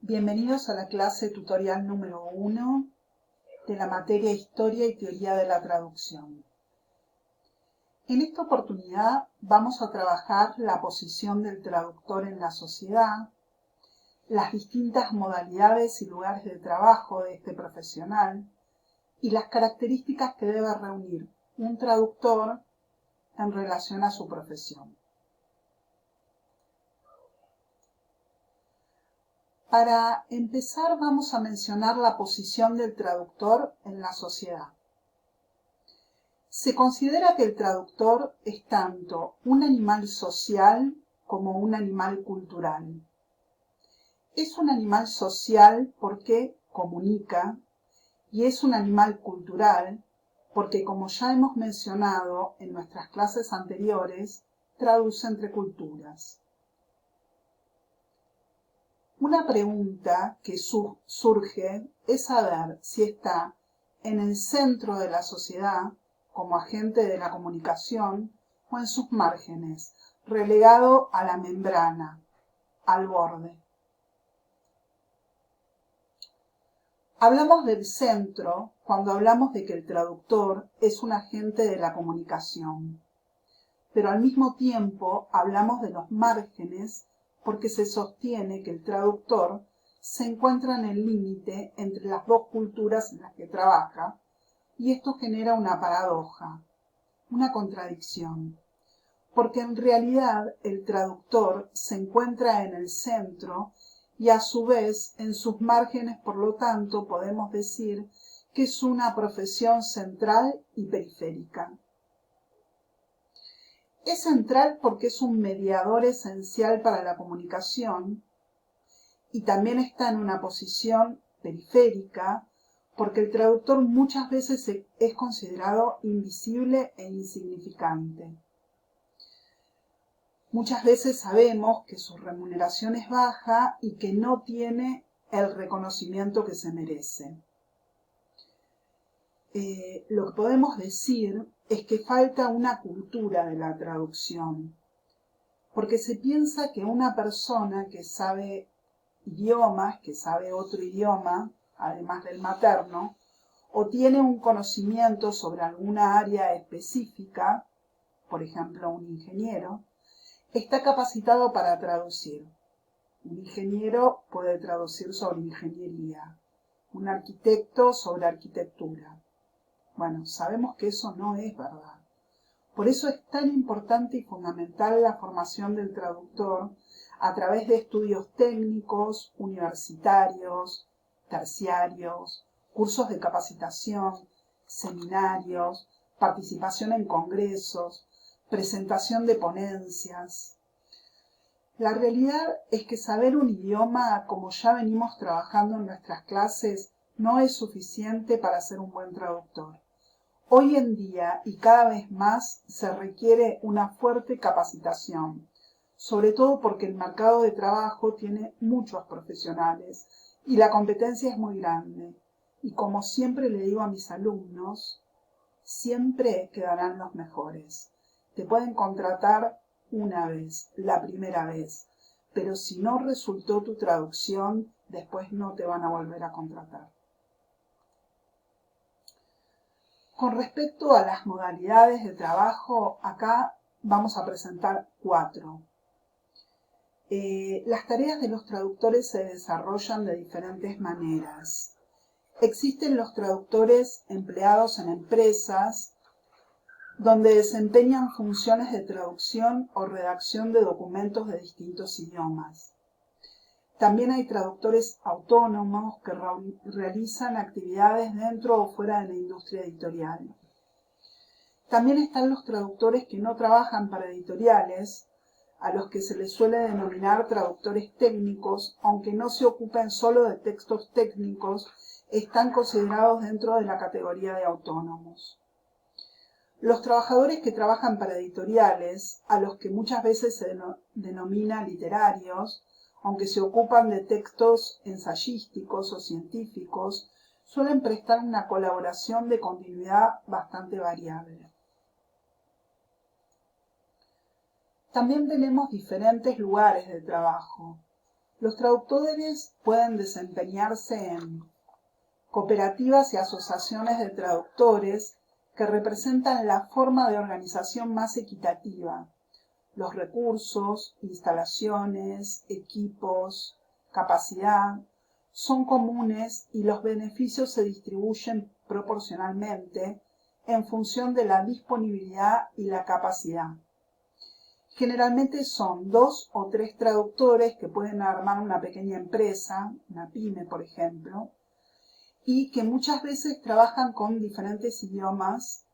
Bienvenidos a la clase tutorial número 1 de la materia Historia y Teoría de la Traducción. En esta oportunidad vamos a trabajar la posición del traductor en la sociedad, las distintas modalidades y lugares de trabajo de este profesional y las características que debe reunir un traductor en relación a su profesión. Para empezar vamos a mencionar la posición del traductor en la sociedad. Se considera que el traductor es tanto un animal social como un animal cultural. Es un animal social porque comunica y es un animal cultural porque, como ya hemos mencionado en nuestras clases anteriores, traduce entre culturas. Una pregunta que surge es saber si está en el centro de la sociedad, como agente de la comunicación, o en sus márgenes, relegado a la membrana, al borde. Hablamos del centro cuando hablamos de que el traductor es un agente de la comunicación, pero al mismo tiempo hablamos de los márgenes porque se sostiene que el traductor se encuentra en el límite entre las dos culturas en las que trabaja, y esto genera una paradoja, una contradicción, porque en realidad el traductor se encuentra en el centro y a su vez en sus márgenes, por lo tanto podemos decir que es una profesión central y periférica. Es central porque es un mediador esencial para la comunicación y también está en una posición periférica porque el traductor muchas veces es considerado invisible e insignificante. Muchas veces sabemos que su remuneración es baja y que no tiene el reconocimiento que se merece. Lo que podemos decir es que falta una cultura de la traducción, porque se piensa que una persona que sabe idiomas, que sabe otro idioma, además del materno, o tiene un conocimiento sobre alguna área específica, por ejemplo un ingeniero, está capacitado para traducir. Un ingeniero puede traducir sobre ingeniería, un arquitecto sobre arquitectura. Bueno, sabemos que eso no es verdad. Por eso es tan importante y fundamental la formación del traductor a través de estudios técnicos, universitarios, terciarios, cursos de capacitación, seminarios, participación en congresos, presentación de ponencias. La realidad es que saber un idioma, como ya venimos trabajando en nuestras clases, no es suficiente para ser un buen traductor. Hoy en día y cada vez más se requiere una fuerte capacitación, sobre todo porque el mercado de trabajo tiene muchos profesionales y la competencia es muy grande. Y como siempre le digo a mis alumnos, siempre quedarán los mejores. Te pueden contratar una vez, la primera vez, pero si no resultó tu traducción, después no te van a volver a contratar. Con respecto a las modalidades de trabajo, acá vamos a presentar 4. Las tareas de los traductores se desarrollan de diferentes maneras. Existen los traductores empleados en empresas, donde desempeñan funciones de traducción o redacción de documentos de distintos idiomas. También hay traductores autónomos que realizan actividades dentro o fuera de la industria editorial. También están los traductores que no trabajan para editoriales, a los que se les suele denominar traductores técnicos, aunque no se ocupen solo de textos técnicos, están considerados dentro de la categoría de autónomos. Los trabajadores que trabajan para editoriales, a los que muchas veces se denomina literarios, aunque se ocupan de textos ensayísticos o científicos, suelen prestar una colaboración de continuidad bastante variable. También tenemos diferentes lugares de trabajo. Los traductores pueden desempeñarse en cooperativas y asociaciones de traductores que representan la forma de organización más equitativa. Los recursos, instalaciones, equipos, capacidad son comunes y los beneficios se distribuyen proporcionalmente en función de la disponibilidad y la capacidad. Generalmente son 2 o 3 traductores que pueden armar una pequeña empresa, una pyme por ejemplo, y que muchas veces trabajan con diferentes idiomas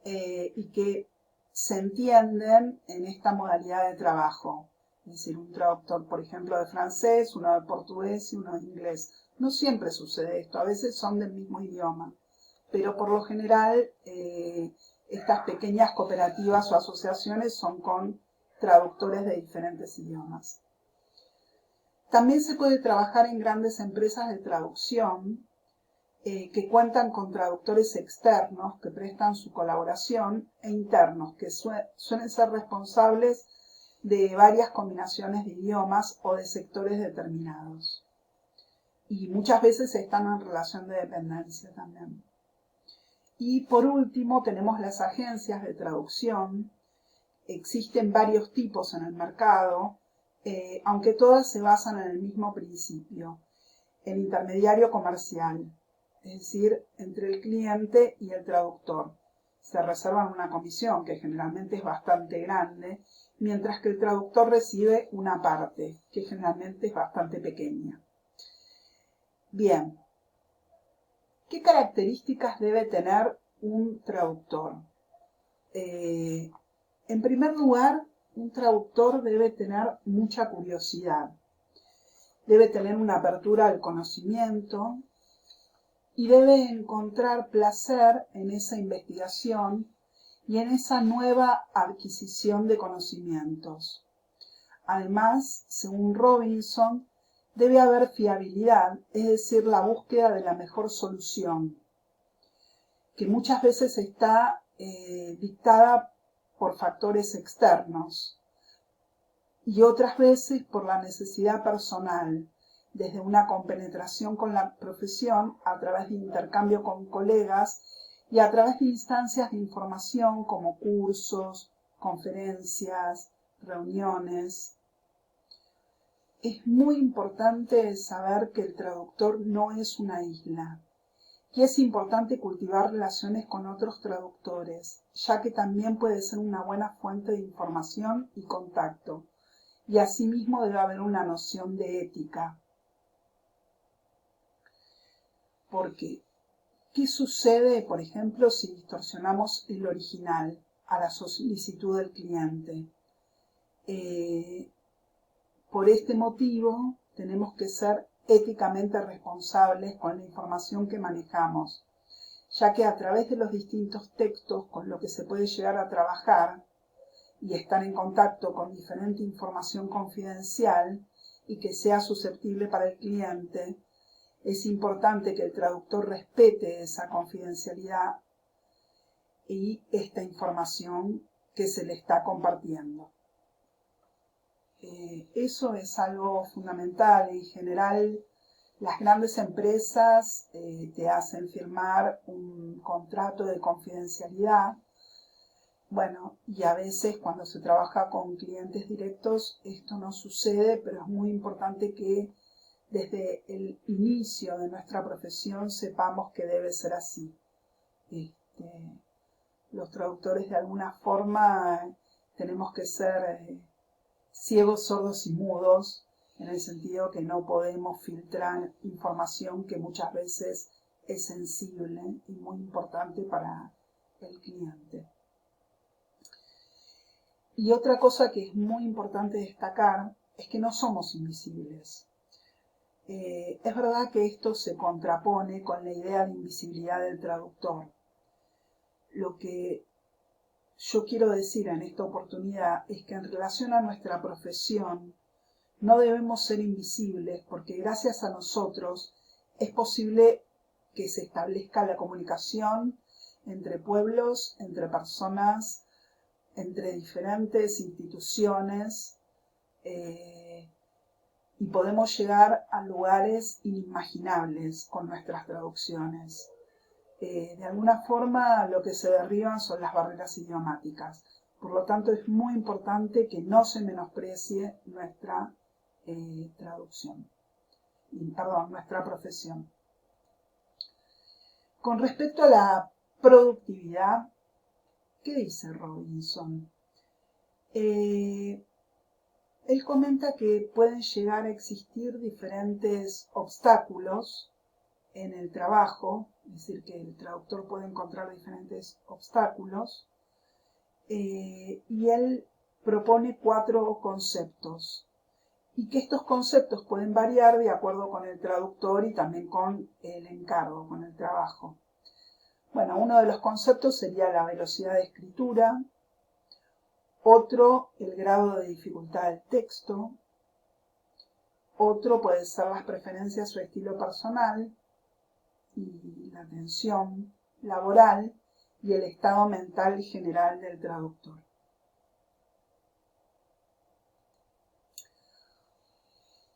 y que se entienden en esta modalidad de trabajo. Es decir, un traductor, por ejemplo, de francés, uno de portugués y uno de inglés. No siempre sucede esto, a veces son del mismo idioma, pero por lo general estas pequeñas cooperativas o asociaciones son con traductores de diferentes idiomas. También se puede trabajar en grandes empresas de traducción que cuentan con traductores externos que prestan su colaboración e internos que suelen ser responsables de varias combinaciones de idiomas o de sectores determinados. Y muchas veces están en relación de dependencia también. Y por último tenemos las agencias de traducción. Existen varios tipos en el mercado, aunque todas se basan en el mismo principio, el intermediario comercial, es decir, entre el cliente y el traductor. Se reservan una comisión que generalmente es bastante grande, mientras que el traductor recibe una parte, que generalmente es bastante pequeña. Bien, ¿qué características debe tener un traductor? En primer lugar, un traductor debe tener mucha curiosidad, debe tener una apertura al conocimiento y debe encontrar placer en esa investigación y en esa nueva adquisición de conocimientos. Además, según Robinson, debe haber fiabilidad, es decir, la búsqueda de la mejor solución, que muchas veces está dictada por factores externos y otras veces por la necesidad personal, desde una compenetración con la profesión a través de intercambio con colegas y a través de instancias de información como cursos, conferencias, reuniones. Es muy importante saber que el traductor no es una isla, y es importante cultivar relaciones con otros traductores, ya que también puede ser una buena fuente de información y contacto, y asimismo debe haber una noción de ética. Porque, ¿qué sucede, por ejemplo, si distorsionamos el original a la solicitud del cliente? Por este motivo, tenemos que ser éticamente responsables con la información que manejamos, ya que a través de los distintos textos con los que se puede llegar a trabajar y estar en contacto con diferente información confidencial y que sea susceptible para el cliente, es importante que el traductor respete esa confidencialidad y esta información que se le está compartiendo. Eso es algo fundamental. En general, las grandes empresas te hacen firmar un contrato de confidencialidad. Bueno, y a veces cuando se trabaja con clientes directos esto no sucede, pero es muy importante que desde el inicio de nuestra profesión sepamos que debe ser así. Los traductores de alguna forma tenemos que ser ciegos, sordos y mudos, en el sentido que no podemos filtrar información que muchas veces es sensible y muy importante para el cliente. Y otra cosa que es muy importante destacar es que no somos invisibles. Es verdad que esto se contrapone con la idea de invisibilidad del traductor. Lo que yo quiero decir en esta oportunidad es que en relación a nuestra profesión no debemos ser invisibles porque gracias a nosotros es posible que se establezca la comunicación entre pueblos, entre personas, entre diferentes instituciones y podemos llegar a lugares inimaginables con nuestras traducciones. De alguna forma lo que se derriban son las barreras idiomáticas. Por lo tanto, es muy importante que no se menosprecie nuestra traducción, nuestra profesión. Con respecto a la productividad, ¿qué dice Robinson? Él comenta que pueden llegar a existir diferentes obstáculos en el trabajo, es decir, que el traductor puede encontrar diferentes obstáculos, y él propone 4 conceptos, y que estos conceptos pueden variar de acuerdo con el traductor y también con el encargo, con el trabajo. Bueno, uno de los conceptos sería la velocidad de escritura, otro, el grado de dificultad del texto, otro puede ser las preferencias o estilo personal, y la tensión laboral y el estado mental general del traductor.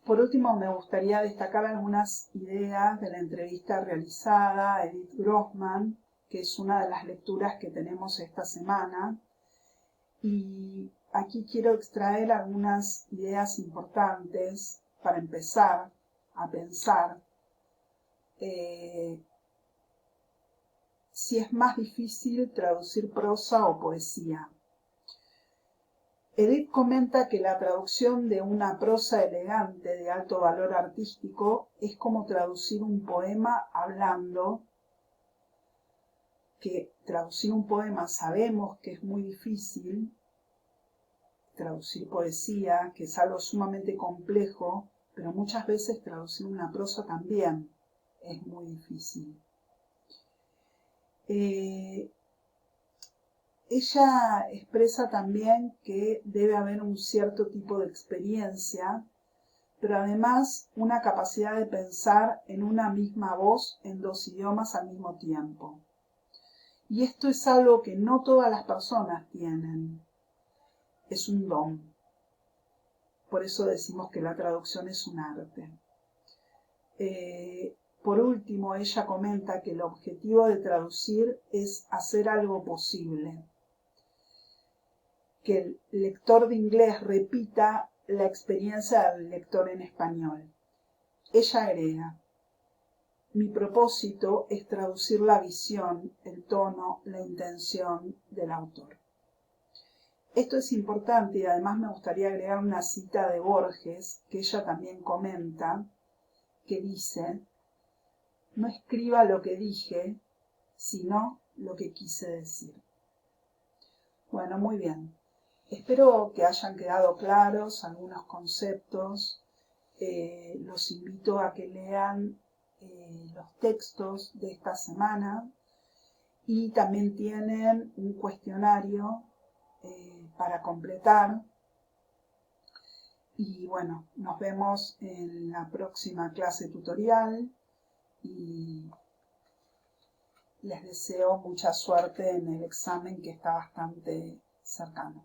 Por último, me gustaría destacar algunas ideas de la entrevista realizada a Edith Grossman, que es una de las lecturas que tenemos esta semana, y aquí quiero extraer algunas ideas importantes para empezar a pensar si es más difícil traducir prosa o poesía. Edith comenta que la traducción de una prosa elegante de alto valor artístico es como traducir un poema hablando, que traducir un poema sabemos que es muy difícil, traducir poesía, que es algo sumamente complejo, pero muchas veces traducir una prosa también es muy difícil. Ella expresa también que debe haber un cierto tipo de experiencia, pero además una capacidad de pensar en una misma voz en 2 idiomas al mismo tiempo. Y esto es algo que no todas las personas tienen, es un don. Por eso decimos que la traducción es un arte. Por último, ella comenta que el objetivo de traducir es hacer algo posible, que el lector de inglés repita la experiencia del lector en español. Ella agrega: mi propósito es traducir la visión, el tono, la intención del autor. Esto es importante y además me gustaría agregar una cita de Borges, que ella también comenta, que dice: no escriba lo que dije, sino lo que quise decir. Bueno, muy bien. Espero que hayan quedado claros algunos conceptos. Los invito a que lean los textos de esta semana y también tienen un cuestionario para completar. Y bueno, nos vemos en la próxima clase tutorial y les deseo mucha suerte en el examen que está bastante cercano.